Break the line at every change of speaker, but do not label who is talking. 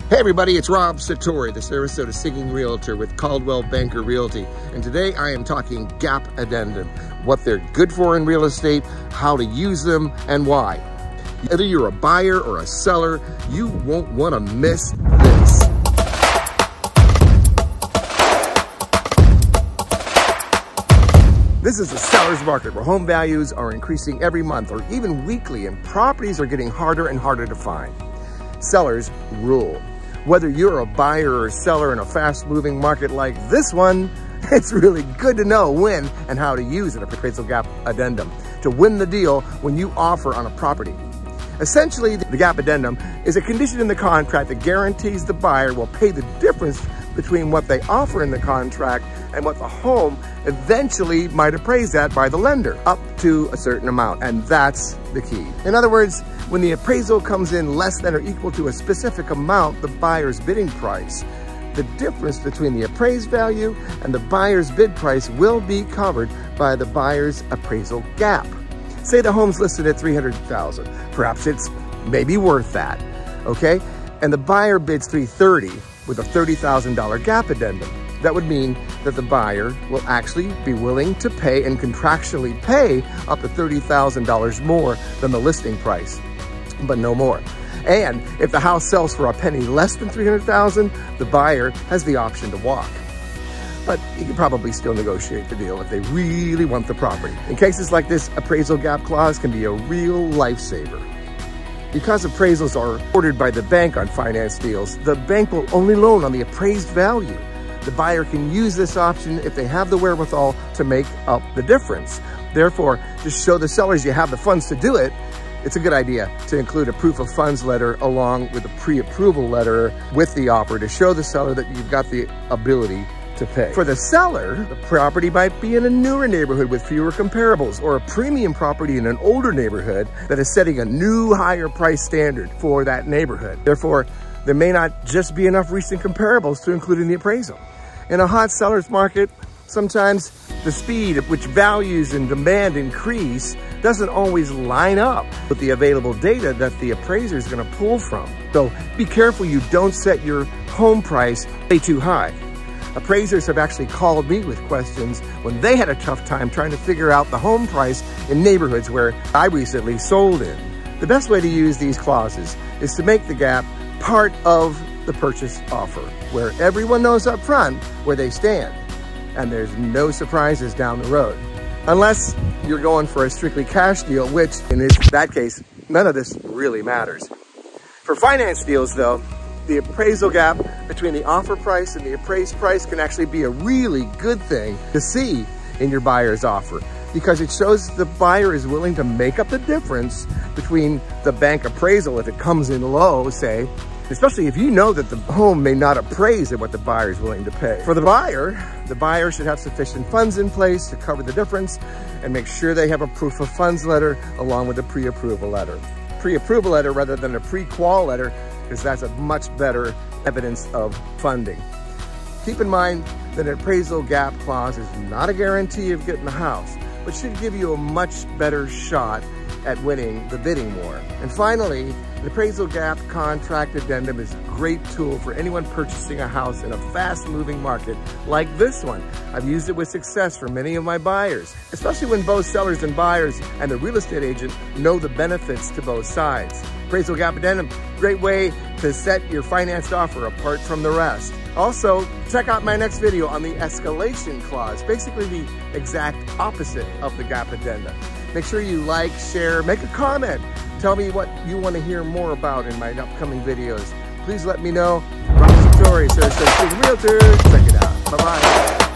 Hey everybody, it's Rob Sartore, the Sarasota Singing realtor with Coldwell Banker Realty. And today I am talking gap addendum, what they're good for in real estate, how to use them, and why. Whether you're a buyer or a seller, you won't want to miss this. This is a seller's market where home values are increasing every month or even weekly, and properties are getting harder and harder to find. Sellers rule. Whether you're a buyer or a seller in a fast-moving market like this one, it's really good to know when and how to use an appraisal gap addendum to win the deal when you offer on a property. Essentially, the gap addendum is a condition in the contract that guarantees the buyer will pay the difference between what they offer in the contract and what the home eventually might appraise at by the lender, up to a certain amount, and that's the key. In other words, when the appraisal comes in less than or equal to a specific amount, the buyer's bidding price, the difference between the appraised value and the buyer's bid price will be covered by the buyer's appraisal gap. Say the home's listed at $300,000. Perhaps it's maybe worth that, okay? And the buyer bids $330,000 with a $30,000 gap addendum. That would mean that the buyer will actually be willing to pay and contractually pay up to $30,000 more than the listing price, but no more. And if the house sells for a penny less than $300,000, the buyer has the option to walk. But you can probably still negotiate the deal if they really want the property. In cases like this, appraisal gap clause can be a real lifesaver. Because appraisals are ordered by the bank on finance deals, the bank will only loan on the appraised value. The buyer can use this option if they have the wherewithal to make up the difference. Therefore, to show the sellers you have the funds to do it, it's a good idea to include a proof of funds letter along with a pre-approval letter with the offer to show the seller that you've got the ability to pay. For the seller, the property might be in a newer neighborhood with fewer comparables, or a premium property in an older neighborhood that is setting a new higher price standard for that neighborhood. Therefore, there may not just be enough recent comparables to include in the appraisal. In a hot seller's market, sometimes the speed at which values and demand increase doesn't always line up with the available data that the appraiser is going to pull from. So be careful you don't set your home price way too high. Appraisers have actually called me with questions when they had a tough time trying to figure out the home price in neighborhoods where I recently sold in. The best way to use these clauses is to make the gap part of the purchase offer, where everyone knows up front where they stand, and there's no surprises down the road. Unless you're going for a strictly cash deal, which in that case, none of this really matters. For finance deals though, the appraisal gap between the offer price and the appraised price can actually be a really good thing to see in your buyer's offer, because it shows the buyer is willing to make up the difference between the bank appraisal if it comes in low, say, especially if you know that the home may not appraise at what the buyer is willing to pay. For the buyer should have sufficient funds in place to cover the difference and make sure they have a proof of funds letter along with a pre-approval letter. Pre-approval letter rather than a pre-qual letter, because that's a much better evidence of funding. Keep in mind that an appraisal gap clause is not a guarantee of getting the house, but should give you a much better shot at winning the bidding war. And finally, an appraisal gap contract addendum is a great tool for anyone purchasing a house in a fast-moving market like this one. I've used it with success for many of my buyers, especially when both sellers and buyers and the real estate agent know the benefits to both sides. Appraisal gap addendum, great way to set your financed offer apart from the rest. Also, check out my next video on the escalation clause, basically the exact opposite of the gap addendum. Make sure you like, share, make a comment. Tell me what you want to hear more about in my upcoming videos. Please let me know. Rob Sartore, Sarasota Singing Realtor. Check it out. Bye-bye.